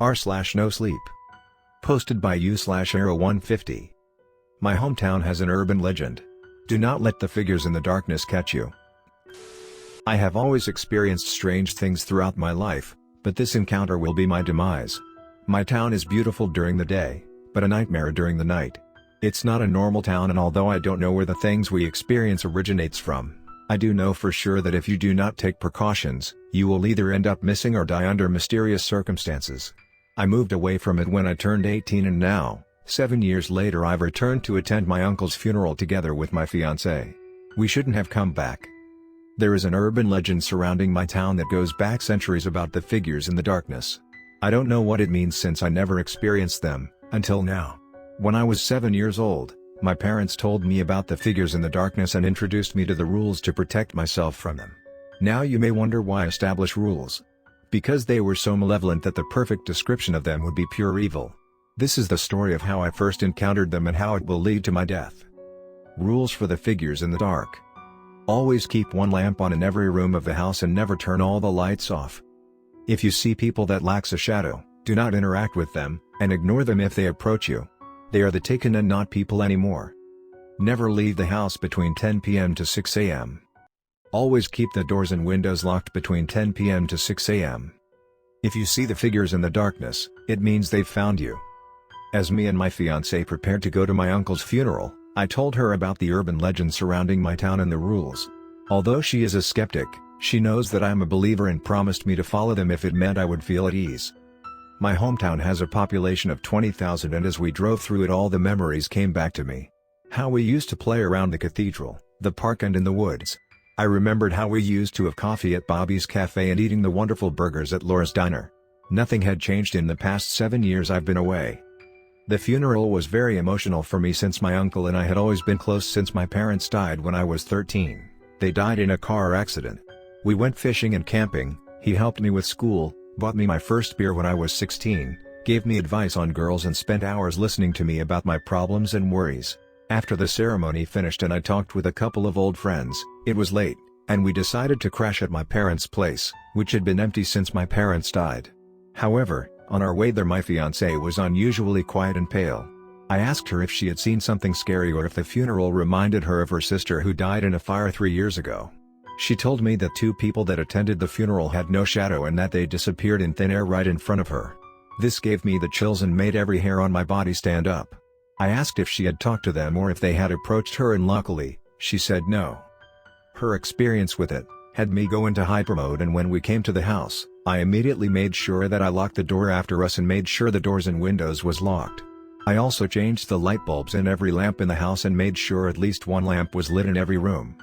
r/Nosleep. Posted by u/Arrow150. My hometown has an urban legend. Do not let the figures in the darkness catch you. I have always experienced strange things throughout my life, but this encounter will be my demise. My town is beautiful during the day, but a nightmare during the night. It's not a normal town, and although I don't know where the things we experience originates from, I do know for sure that if you do not take precautions, you will either end up missing or die under mysterious circumstances. I moved away from it when I turned 18, and now, 7 years later, I've returned to attend my uncle's funeral together with my fiancée. We shouldn't have come back. There is an urban legend surrounding my town that goes back centuries about the figures in the darkness. I don't know what it means since I never experienced them, until now. When I was 7 years old, my parents told me about the figures in the darkness and introduced me to the rules to protect myself from them. Now you may wonder why I establish rules. Because they were so malevolent that the perfect description of them would be pure evil. This is the story of how I first encountered them and how it will lead to my death. Rules for the figures in the dark. Always keep one lamp on in every room of the house and never turn all the lights off. If you see people that lacks a shadow, do not interact with them, and ignore them if they approach you. They are the taken and not people anymore. Never leave the house between 10 p.m. to 6 a.m. Always keep the doors and windows locked between 10 p.m. to 6 a.m. If you see the figures in the darkness, it means they've found you. As me and my fiancée prepared to go to my uncle's funeral, I told her about the urban legend surrounding my town and the rules. Although she is a skeptic, she knows that I am a believer and promised me to follow them if it meant I would feel at ease. My hometown has a population of 20,000, and as we drove through it, all the memories came back to me. How we used to play around the cathedral, the park, and in the woods. I remembered how we used to have coffee at Bobby's Cafe and eating the wonderful burgers at Laura's Diner. Nothing had changed in the past 7 years I've been away. The funeral was very emotional for me since my uncle and I had always been close since my parents died when I was 13. They died in a car accident. We went fishing and camping, he helped me with school, bought me my first beer when I was 16, gave me advice on girls, and spent hours listening to me about my problems and worries. After the ceremony finished and I talked with a couple of old friends, it was late, and we decided to crash at my parents' place, which had been empty since my parents died. However, on our way there my fiancée was unusually quiet and pale. I asked her if she had seen something scary or if the funeral reminded her of her sister who died in a fire 3 years ago. She told me that 2 people that attended the funeral had no shadow and that they disappeared in thin air right in front of her. This gave me the chills and made every hair on my body stand up. I asked if she had talked to them or if they had approached her, and luckily, she said no. Her experience with it had me go into hyper mode, and when we came to the house, I immediately made sure that I locked the door after us and made sure the doors and windows was locked. I also changed the light bulbs in every lamp in the house and made sure at least one lamp was lit in every room.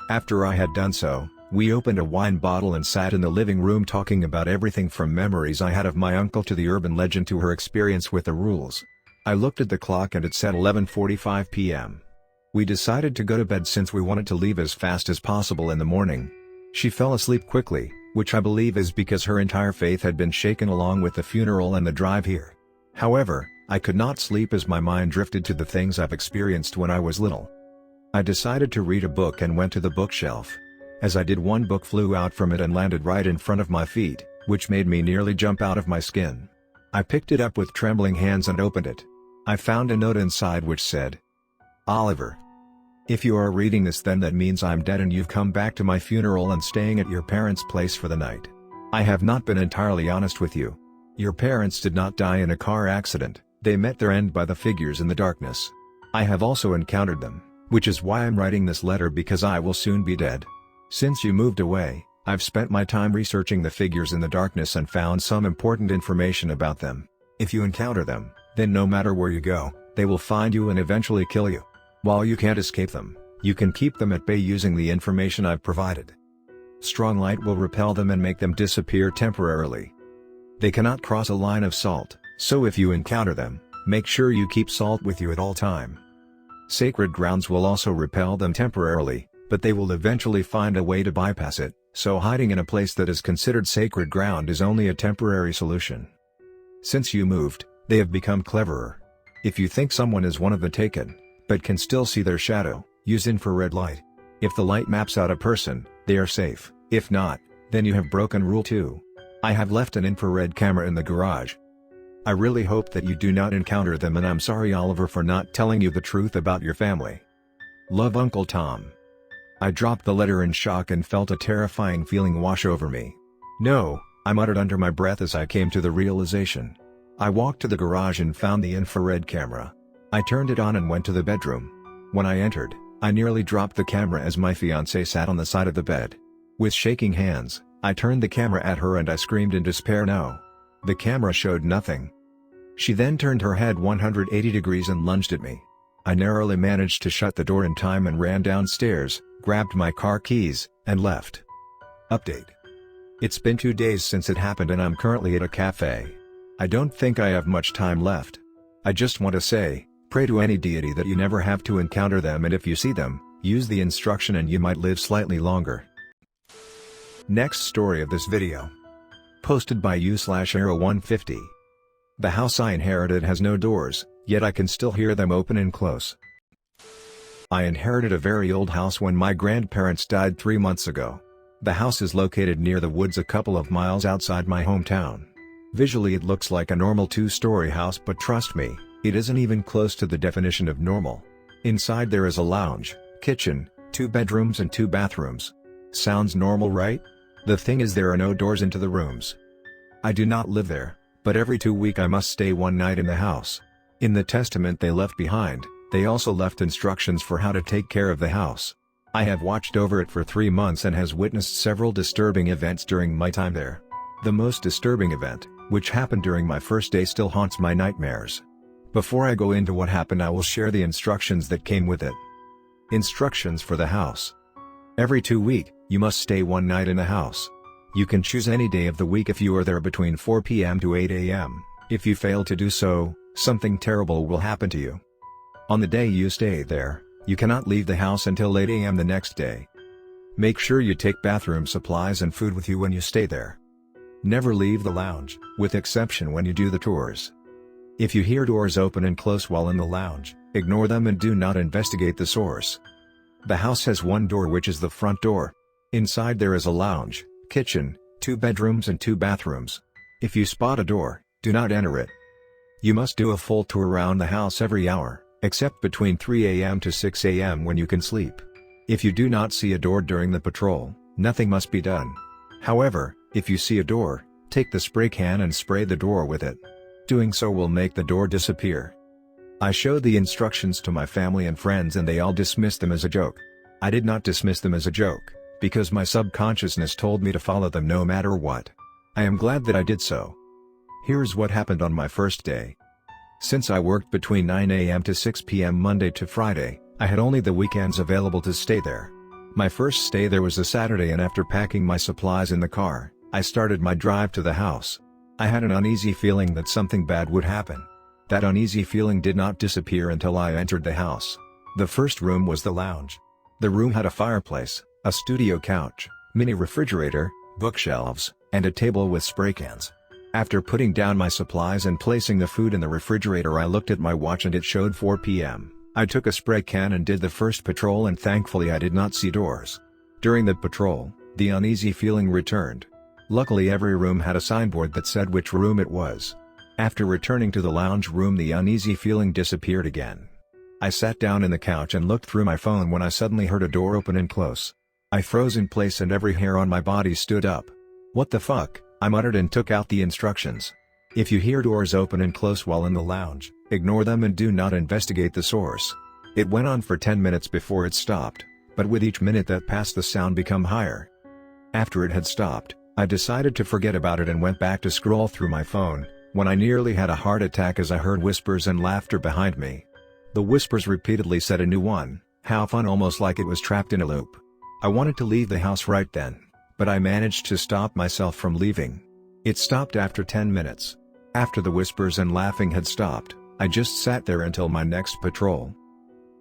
After I had done so, we opened a wine bottle and sat in the living room talking about everything from memories I had of my uncle to the urban legend to her experience with the rules. I looked at the clock and it said 11:45 p.m. We decided to go to bed since we wanted to leave as fast as possible in the morning. She fell asleep quickly, which I believe is because her entire faith had been shaken along with the funeral and the drive here. However, I could not sleep as my mind drifted to the things I've experienced when I was little. I decided to read a book and went to the bookshelf. As I did, one book flew out from it and landed right in front of my feet, which made me nearly jump out of my skin. I picked it up with trembling hands and opened it. I found a note inside which said, "Oliver, if you are reading this, then that means I'm dead and you've come back to my funeral and staying at your parents' place for the night. I have not been entirely honest with you. Your parents did not die in a car accident, they met their end by the figures in the darkness. I have also encountered them, which is why I'm writing this letter, because I will soon be dead. Since you moved away, I've spent my time researching the figures in the darkness and found some important information about them. If you encounter them, then no matter where you go, they will find you and eventually kill you. While you can't escape them, you can keep them at bay using the information I've provided. Strong light will repel them and make them disappear temporarily. They cannot cross a line of salt, so if you encounter them, make sure you keep salt with you at all time. Sacred grounds will also repel them temporarily, but they will eventually find a way to bypass it, so hiding in a place that is considered sacred ground is only a temporary solution. Since you moved, they have become cleverer. If you think someone is one of the taken, but can still see their shadow, use infrared light. If the light maps out a person, they are safe. If not, then you have broken rule 2. I have left an infrared camera in the garage, I really hope that you do not encounter them, and I'm sorry Oliver for not telling you the truth about your family. Love, Uncle Tom. I dropped the letter in shock and felt a terrifying feeling wash over me. No, I muttered under my breath as I came to the realization. I walked to the garage and found the infrared camera. I turned it on and went to the bedroom. When I entered, I nearly dropped the camera as my fiancée sat on the side of the bed. With shaking hands, I turned the camera at her and I screamed in despair, no. The camera showed nothing. She then turned her head 180 degrees and lunged at me. I narrowly managed to shut the door in time and ran downstairs, grabbed my car keys, and left. Update. It's been 2 days since it happened and I'm currently at a cafe. I don't think I have much time left. I just want to say, pray to any deity that you never have to encounter them, and if you see them, use the instruction and you might live slightly longer. Next story of this video. Posted by u/arrow150. The house I inherited has no doors, yet I can still hear them open and close. I inherited a very old house when my grandparents died 3 months ago. The house is located near the woods a couple of miles outside my hometown. Visually it looks like a normal 2-story house, but trust me, it isn't even close to the definition of normal. Inside there is a lounge, kitchen, 2 bedrooms and 2 bathrooms. Sounds normal, right? The thing is, there are no doors into the rooms. I do not live there, but every 2 weeks I must stay one night in the house. In the testament they left behind, they also left instructions for how to take care of the house. I have watched over it for 3 months and has witnessed several disturbing events during my time there. The most disturbing event, which happened during my first day, still haunts my nightmares. Before I go into what happened, I will share the instructions that came with it. Instructions for the house. Every 2 weeks, you must stay one night in the house. You can choose any day of the week if you are there between 4 p.m. to 8 a.m. If you fail to do so, something terrible will happen to you. On the day you stay there, you cannot leave the house until 8 a.m. the next day. Make sure you take bathroom supplies and food with you when you stay there. Never leave the lounge, with exception when you do the tours. If you hear doors open and close while in the lounge, ignore them and do not investigate the source. The house has one door, which is the front door. Inside there is a lounge, kitchen, 2 bedrooms and 2 bathrooms. If you spot a door, do not enter it. You must do a full tour around the house every hour, except between 3 a.m. to 6 a.m. when you can sleep. If you do not see a door during the patrol, nothing must be done. However, if you see a door, take the spray can and spray the door with it. Doing so will make the door disappear. I showed the instructions to my family and friends and they all dismissed them as a joke. I did not dismiss them as a joke, because my subconsciousness told me to follow them no matter what. I am glad that I did so. Here's what happened on my first day. Since I worked between 9 a.m. to 6 p.m. Monday to Friday, I had only the weekends available to stay there. My first stay there was a Saturday, and after packing my supplies in the car, I started my drive to the house. I had an uneasy feeling that something bad would happen. That uneasy feeling did not disappear until I entered the house. The first room was the lounge. The room had a fireplace, a studio couch, mini refrigerator, bookshelves, and a table with spray cans. After putting down my supplies and placing the food in the refrigerator, I looked at my watch and it showed 4 p.m. I took a spray can and did the first patrol, and thankfully I did not see doors. During the patrol, the uneasy feeling returned. Luckily every room had a signboard that said which room it was. After returning to the lounge room, the uneasy feeling disappeared again. I sat down in the couch and looked through my phone when I suddenly heard a door open and close. I froze in place and every hair on my body stood up. What the fuck? I muttered and took out the instructions. If you hear doors open and close while in the lounge, ignore them and do not investigate the source. It went on for 10 minutes before it stopped, but with each minute that passed the sound became higher. After it had stopped, I decided to forget about it and went back to scroll through my phone, when I nearly had a heart attack as I heard whispers and laughter behind me. The whispers repeatedly said a new one, how fun, almost like it was trapped in a loop. I wanted to leave the house right then, but I managed to stop myself from leaving. It stopped after 10 minutes. After the whispers and laughing had stopped, I just sat there until my next patrol.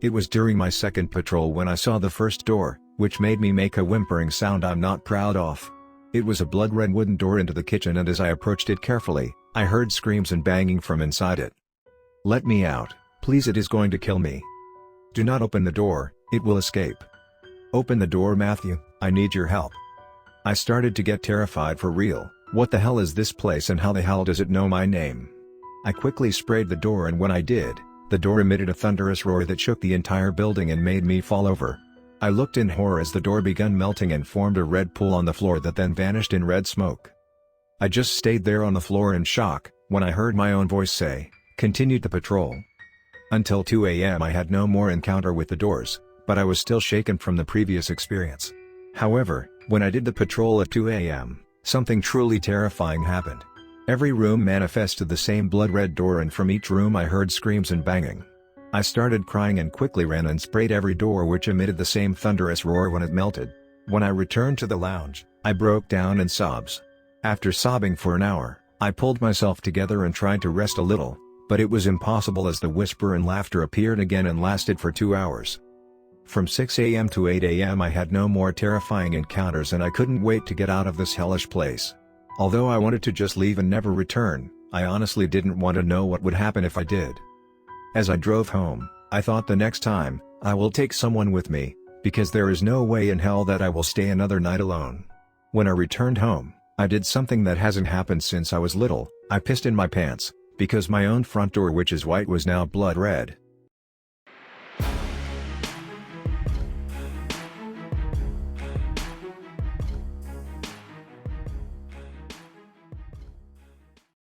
It was during my second patrol when I saw the first door, which made me make a whimpering sound I'm not proud of. It was a blood-red wooden door into the kitchen, and as I approached it carefully, I heard screams and banging from inside it. "Let me out, please, it is going to kill me. Do not open the door, it will escape. Open the door, Matthew, I need your help." I started to get terrified for real. What the hell is this place and how the hell does it know my name? I quickly sprayed the door, and when I did, the door emitted a thunderous roar that shook the entire building and made me fall over. I looked in horror as the door began melting and formed a red pool on the floor that then vanished in red smoke. I just stayed there on the floor in shock, when I heard my own voice say, "Continued the patrol." Until 2 a.m. I had no more encounter with the doors, but I was still shaken from the previous experience. However, when I did the patrol at 2 a.m., something truly terrifying happened. Every room manifested the same blood-red door, and from each room I heard screams and banging. I started crying and quickly ran and sprayed every door, which emitted the same thunderous roar when it melted. When I returned to the lounge, I broke down in sobs. After sobbing for an hour, I pulled myself together and tried to rest a little, but it was impossible as the whisper and laughter appeared again and lasted for 2 hours. From 6 a.m. to 8 a.m. I had no more terrifying encounters, and I couldn't wait to get out of this hellish place. Although I wanted to just leave and never return, I honestly didn't want to know what would happen if I did. As I drove home, I thought the next time, I will take someone with me, because there is no way in hell that I will stay another night alone. When I returned home, I did something that hasn't happened since I was little. I pissed in my pants, because my own front door, which is white, was now blood red.